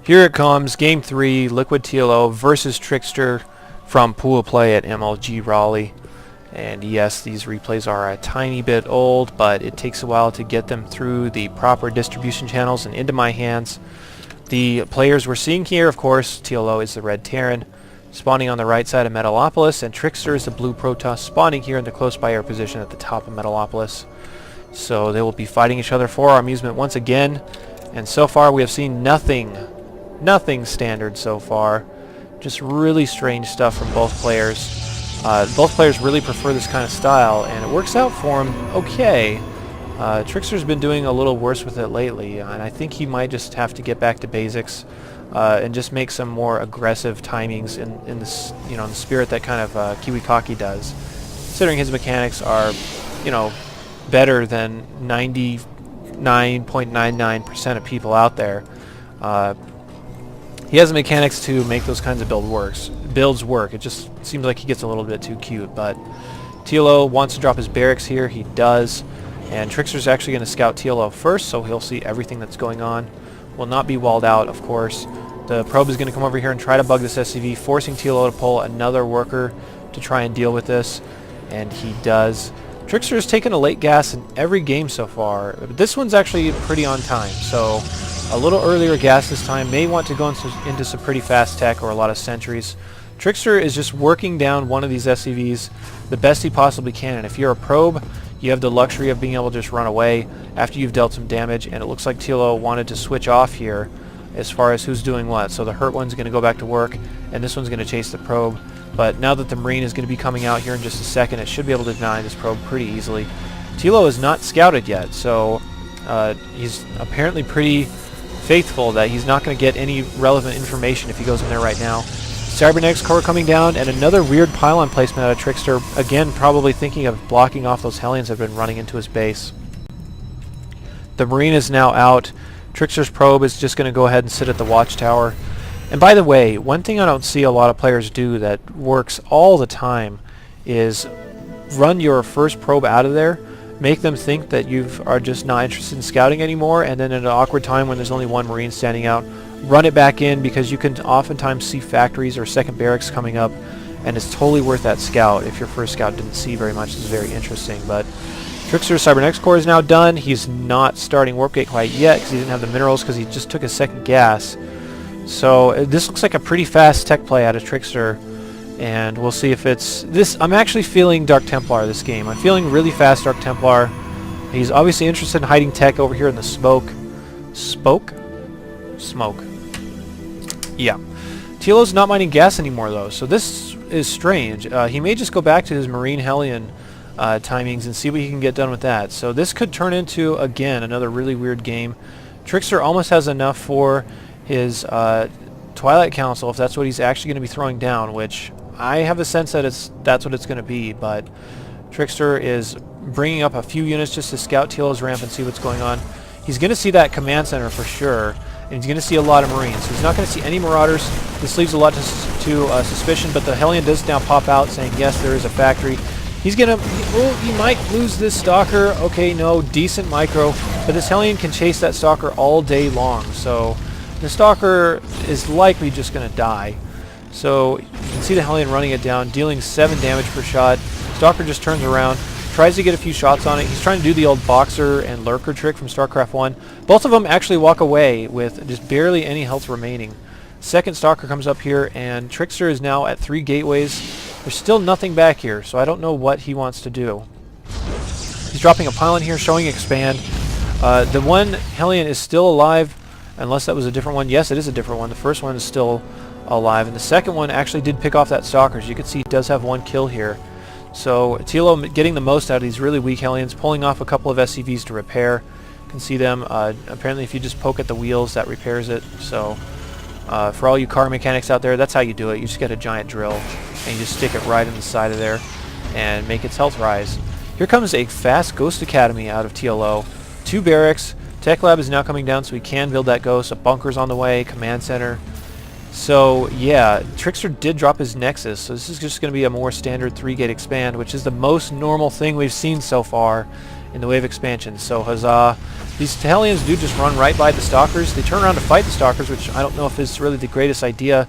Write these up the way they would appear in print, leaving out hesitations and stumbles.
Here it comes, Game 3, Liquid TLO versus Trickster from Pool Play at MLG Raleigh. And yes, these replays are a tiny bit old, but it takes a while to get them through the proper distribution channels and into my hands. The players we're seeing here, of course, TLO is the red Terran, spawning on the right side of Metalopolis, and Trickster is the blue Protoss, spawning here in the close by air position at the top of Metalopolis. So they will be fighting each other for our amusement once again, and so far we have seen nothing standard so far. Just really strange stuff from both players. Both players really prefer this kind of style, and it works out for him okay. Trickster's been doing a little worse with it lately, and I think he might just have to get back to basics and just make some more aggressive timings in this, in the spirit that kind of KiwiKaki does. Considering his mechanics are, better than 99.99% of people out there. He has the mechanics to make those kinds of builds work. It just seems like he gets a little bit too cute, but TLO wants to drop his barracks here. He does, and Trickster's actually going to scout TLO first, so he'll see everything that's going on. Will not be walled out, of course. The probe is going to come over here and try to bug this SCV, forcing TLO to pull another worker to try and deal with this, and he does. Trickster has taken a late gas in every game so far, but this one's actually pretty on time, so a little earlier gas this time. May want to go into some pretty fast tech or a lot of sentries. Trickster is just working down one of these SCVs the best he possibly can, and if you're a probe, you have the luxury of being able to just run away after you've dealt some damage, and it looks like TLO wanted to switch off here as far as who's doing what. So the hurt one's going to go back to work, and this one's going to chase the probe. But now that the Marine is going to be coming out here in just a second, it should be able to deny this probe pretty easily. TLO is not scouted yet, so he's apparently pretty faithful that he's not going to get any relevant information if he goes in there right now. Cybernetics core coming down, and another weird pylon placement out of Trickster, again probably thinking of blocking off those Hellions that have been running into his base. The Marine is now out. Trickster's probe is just going to go ahead and sit at the watchtower. And by the way, one thing I don't see a lot of players do that works all the time is run your first probe out of there, make them think that you are just not interested in scouting anymore, and then at an awkward time when there's only one Marine standing out, run it back in, because you can oftentimes see factories or second barracks coming up, and it's totally worth that scout. If your first scout didn't see very much, it's very interesting. But Trickster's Cybernetics core is now done. He's not starting Warp Gate quite yet because he didn't have the minerals, because he just took his second gas. So this looks like a pretty fast tech play out of Trickster, and we'll see if it's this. I'm actually feeling Dark Templar this game. I'm feeling really fast Dark Templar. He's obviously interested in hiding tech over here in the smoke. Smoke. Yeah. TLO's not mining gas anymore though, so this is strange. He may just go back to his Marine Hellion timings and see what he can get done with that. So this could turn into, again, another really weird game. Trickster almost has enough for his Twilight Council, if that's what he's actually going to be throwing down, which I have a sense that that's what it's going to be, but Trickster is bringing up a few units just to scout TLO's ramp and see what's going on. He's going to see that command center for sure, and he's going to see a lot of Marines. He's not going to see any Marauders. This leaves a lot to suspicion, but the Hellion does now pop out saying, yes, there is a factory. He's going to, well, he might lose this Stalker. Okay, no, decent micro, but this Hellion can chase that Stalker all day long, so the Stalker is likely just going to die. So you can see the Hellion running it down, dealing 7 damage per shot. Stalker just turns around, tries to get a few shots on it. He's trying to do the old Boxer and Lurker trick from Starcraft 1. Both of them actually walk away with just barely any health remaining. Second Stalker comes up here, and Trickster is now at 3 gateways. There's still nothing back here, so I don't know what he wants to do. He's dropping a pylon here, showing expand. The one Hellion is still alive, unless that was a different one. Yes, it is a different one. The first one is still alive, and the second one actually did pick off that Stalker. As you can see, he does have 1 kill here. So TLO getting the most out of these really weak Hellions, pulling off a couple of SCVs to repair. You can see them. Apparently if you just poke at the wheels, that repairs it. So for all you car mechanics out there, that's how you do it. You just get a giant drill, and you just stick it right in the side of there and make its health rise. Here comes a fast Ghost Academy out of TLO. 2 barracks. Tech Lab is now coming down, so we can build that Ghost. A bunker's on the way, command center. So yeah, Trickster did drop his Nexus, so this is just going to be a more standard 3-gate expand, which is the most normal thing we've seen so far in the wave expansion. So huzzah. These Hellions do just run right by the Stalkers. They turn around to fight the Stalkers, which I don't know if is really the greatest idea.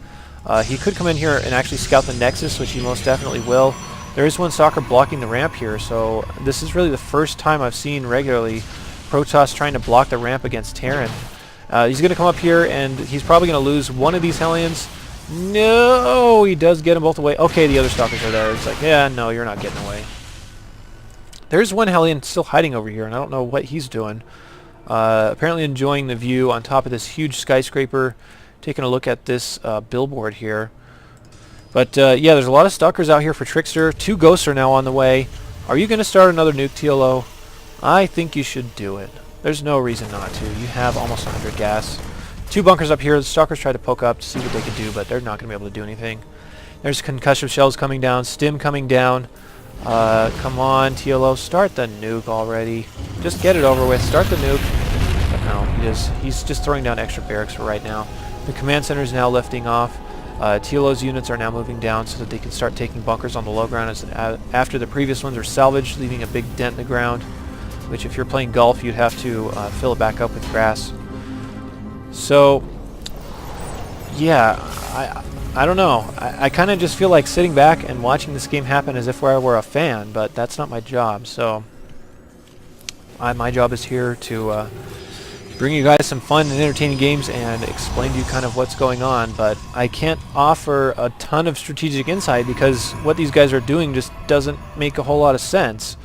He could come in here and actually scout the Nexus, which he most definitely will. There is one Stalker blocking the ramp here, so this is really the first time I've seen regularly Protoss trying to block the ramp against Terran. He's going to come up here, and he's probably going to lose one of these Hellions. No! He does get them both away. Okay, the other Stalkers are there. It's like, yeah, no, you're not getting away. There's one Hellion still hiding over here, and I don't know what he's doing. Apparently enjoying the view on top of this huge skyscraper, taking a look at this billboard here. But yeah, there's a lot of Stalkers out here for Trickster. 2 Ghosts are now on the way. Are you going to start another nuke, TLO? I think you should do it. There's no reason not to. You have almost 100 gas. 2 bunkers up here. The Stalkers try to poke up to see what they can do, but they're not going to be able to do anything. There's concussive shells coming down, stim coming down. Come on, TLO, start the nuke already. Just get it over with. Start the nuke. But no, he's just throwing down extra barracks for right now. The command center is now lifting off. TLO's units are now moving down so that they can start taking bunkers on the low ground after the previous ones are salvaged, leaving a big dent in the ground, which if you're playing golf, you'd have to fill it back up with grass. So, yeah, I don't know. I kind of just feel like sitting back and watching this game happen as if I were a fan, but that's not my job. So, my job is here to bring you guys some fun and entertaining games and explain to you kind of what's going on, but I can't offer a ton of strategic insight because what these guys are doing just doesn't make a whole lot of sense.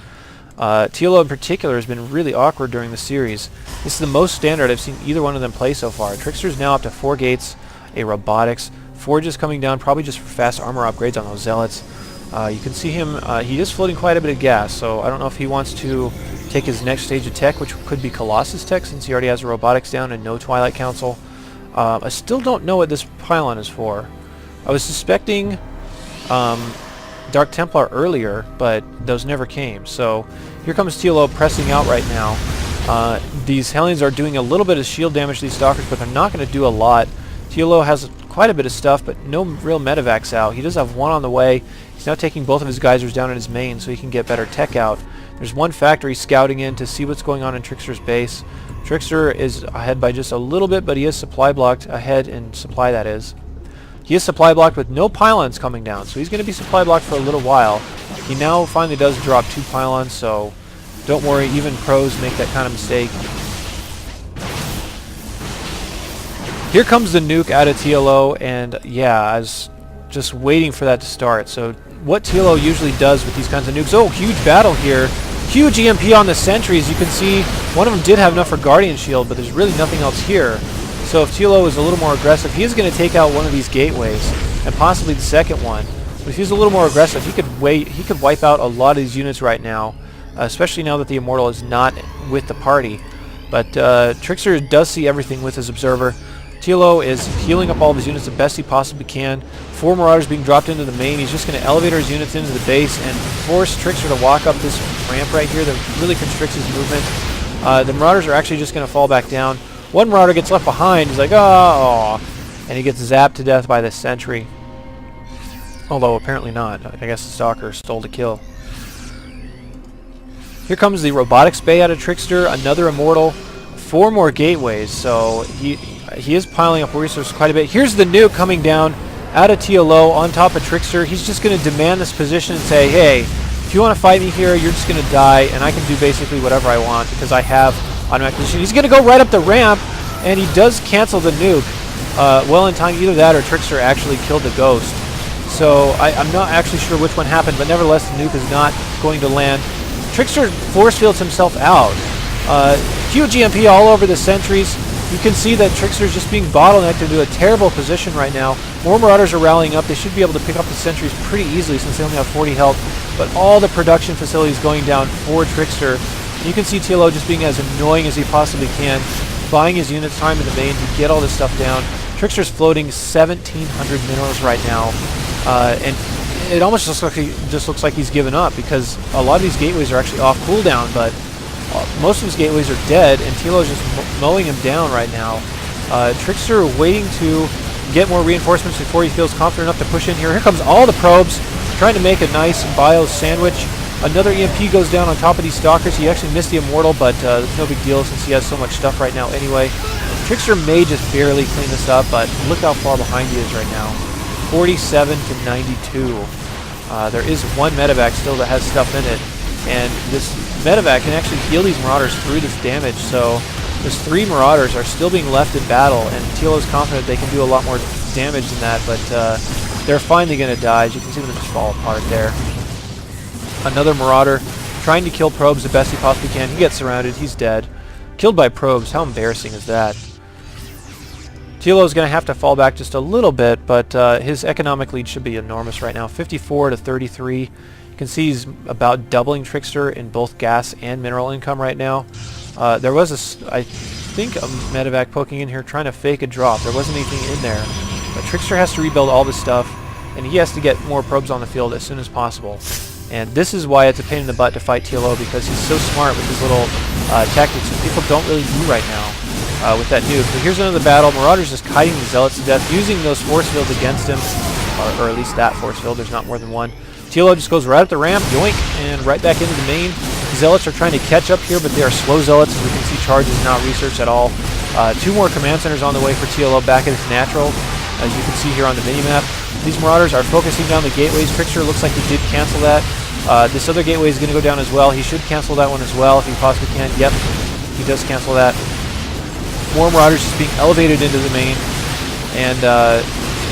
TLO in particular has been really awkward during the series. This is the most standard I've seen either one of them play so far. Trickster's now up to 4 gates, a robotics, Forges coming down probably just for fast armor upgrades on those Zealots. You can see him, he is floating quite a bit of gas, so I don't know if he wants to take his next stage of tech, which could be Colossus tech, since he already has a robotics down and no Twilight Council. I still don't know what this pylon is for. I was suspecting Dark Templar earlier, but those never came. So here comes TLO pressing out right now. These Hellions are doing a little bit of shield damage to these Stalkers, but they're not going to do a lot. TLO has quite a bit of stuff, but no real medevacs out. He does have one on the way. He's now taking both of his geysers down in his main so he can get better tech out. There's one factory scouting in to see what's going on in Trickster's base. Trickster is ahead by just a little bit, but he is supply blocked ahead in supply, that is. He is supply blocked with no pylons coming down, so he's going to be supply blocked for a little while. He now finally does drop 2 pylons, so don't worry, even pros make that kind of mistake. Here comes the nuke out of TLO, and yeah, I was just waiting for that to start. So what TLO usually does with these kinds of nukes, oh, huge battle here. Huge EMP on the sentries. You can see one of them did have enough for Guardian Shield, but there's really nothing else here. So if TLO is a little more aggressive, he is going to take out one of these gateways, and possibly the second one. But if he's a little more aggressive, he could wipe out a lot of these units right now, especially now that the Immortal is not with the party. But Trickster does see everything with his observer. TLO is healing up all of his units the best he possibly can. 4 Marauders being dropped into the main. He's just going to elevate his units into the base and force Trickster to walk up this ramp right here that really constricts his movement. The Marauders are actually just going to fall back down. One Marauder gets left behind. He's like, oh, and he gets zapped to death by this sentry. Although apparently not. I guess the Stalker stole the kill. Here comes the Robotics Bay out of Trickster. Another Immortal. 4 more gateways. So he is piling up resources quite a bit. Here's the nuke coming down out of TLO on top of Trickster. He's just going to demand this position and say, hey, if you want to fight me here, you're just going to die, and I can do basically whatever I want because I have automatic position. He's going to go right up the ramp, and he does cancel the nuke. Well in time, either that or Trickster actually killed the Ghost. So I'm not actually sure which one happened, but nevertheless, the nuke is not going to land. Trickster force fields himself out. Huge EMP all over the sentries. You can see that Trickster's just being bottlenecked into a terrible position right now. More Marauders are rallying up. They should be able to pick up the sentries pretty easily since they only have 40 health. But all the production facilities going down for Trickster. You can see TLO just being as annoying as he possibly can, buying his units time in the main to get all this stuff down. Trickster's floating 1,700 minerals right now. And it almost just looks like he's given up because a lot of these gateways are actually off cooldown, but most of his gateways are dead, and TLO is just mowing him down right now. Trickster waiting to get more reinforcements before he feels confident enough to push in here. Here comes all the probes, trying to make a nice bio sandwich. Another EMP goes down on top of these stalkers. He actually missed the immortal, but it's no big deal since he has so much stuff right now anyway. Trickster may just barely clean this up, but look how far behind he is right now. 47 to 92. There is one medevac still that has stuff in it, and this medevac can actually heal these marauders through this damage, so those 3 marauders are still being left in battle, and TLO is confident they can do a lot more damage than that, but they're finally going to die. As you can see them just fall apart there. Another marauder trying to kill probes the best he possibly can. He gets surrounded. He's dead. Killed by probes. How embarrassing is that? TLO is going to have to fall back just a little bit, but his economic lead should be enormous right now. 54 to 33. You can see he's about doubling Trickster in both gas and mineral income right now. There was I think a medevac poking in here trying to fake a drop. There wasn't anything in there. But Trickster has to rebuild all this stuff, and he has to get more probes on the field as soon as possible. And this is why it's a pain in the butt to fight TLO, because he's so smart with his little tactics that people don't really do right now with that nuke. But here's another battle. Marauders just kiting the Zealots to death, using those force fields against him, or at least that force field. There's not more than one. TLO just goes right up the ramp, yoink, and right back into the main. Zealots are trying to catch up here, but they are slow Zealots. As we can see, charge is not researched at all. 2 more command centers on the way for TLO back at its natural, as you can see here on the minimap. These marauders are focusing down the gateways. Trickster looks like he did cancel that. This other gateway is going to go down as well. He should cancel that one as well if he possibly can. Yep, he does cancel that. More marauders just being elevated into the main. And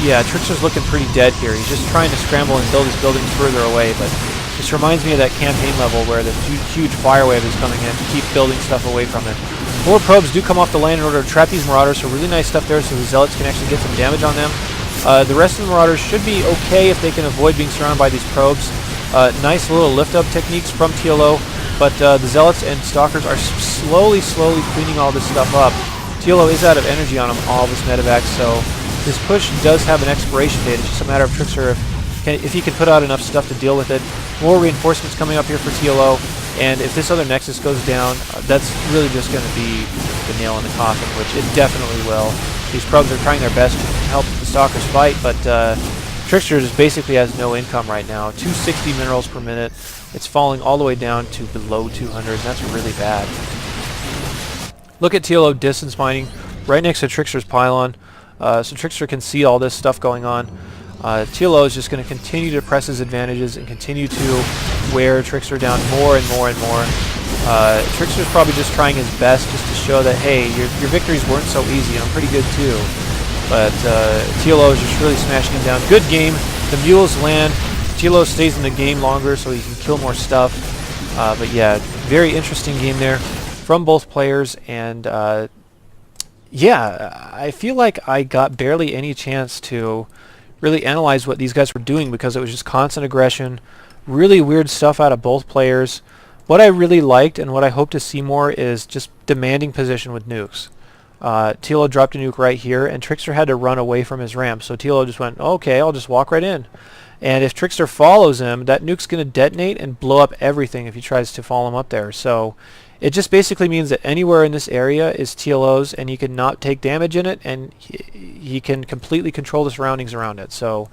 yeah, Trickster's looking pretty dead here. He's just trying to scramble and build his buildings further away, but this reminds me of that campaign level where the huge fire wave is coming in to keep building stuff away from it. More probes do come off the land in order to trap these marauders, so really nice stuff there so the Zealots can actually get some damage on them. The rest of the marauders should be okay if they can avoid being surrounded by these probes. Nice little lift-up techniques from TLO, but the Zealots and Stalkers are slowly cleaning all this stuff up. TLO is out of energy on all this medevac, so this push does have an expiration date. It's just a matter of Trickster if he can put out enough stuff to deal with it. More reinforcements coming up here for TLO, and if this other Nexus goes down, that's really just going to be the nail in the coffin, which it definitely will. These probes are trying their best to help the Stalkers fight, but Trickster just basically has no income right now. 260 minerals per minute. It's falling all the way down to below 200, and that's really bad. Look at TLO distance mining right next to Trickster's pylon, so Trickster can see all this stuff going on. TLO is just going to continue to press his advantages and continue to wear Trickster down more and more and more. Trickster's probably just trying his best just to show that, hey, your victories weren't so easy, I'm pretty good too. But TLO is just really smashing him down. Good game. The mules land. TLO stays in the game longer so he can kill more stuff. But yeah, very interesting game there from both players. And yeah, I feel like I got barely any chance to really analyze what these guys were doing because it was just constant aggression, really weird stuff out of both players. What I really liked and what I hope to see more is just demanding position with nukes. TLO dropped a nuke right here, and Trickster had to run away from his ramp, so TLO just went, okay, I'll just walk right in. And if Trickster follows him, that nuke's going to detonate and blow up everything if he tries to follow him up there. So it just basically means that anywhere in this area is TLO's, and he can not take damage in it, and he can completely control the surroundings around it. So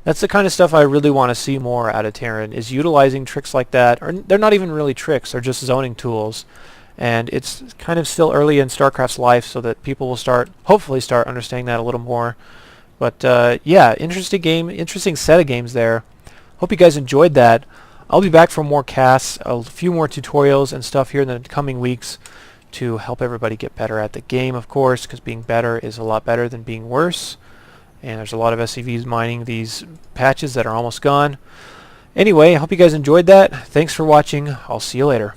that's the kind of stuff I really want to see more out of Terran, is utilizing tricks like that. Or they're not even really tricks, they're just zoning tools. And it's kind of still early in StarCraft's life, so that people will hopefully start understanding that a little more. But yeah, interesting game, interesting set of games there. Hope you guys enjoyed that. I'll be back for more casts, a few more tutorials and stuff here in the coming weeks to help everybody get better at the game, of course, because being better is a lot better than being worse. And there's a lot of SCVs mining these patches that are almost gone. Anyway, I hope you guys enjoyed that. Thanks for watching. I'll see you later.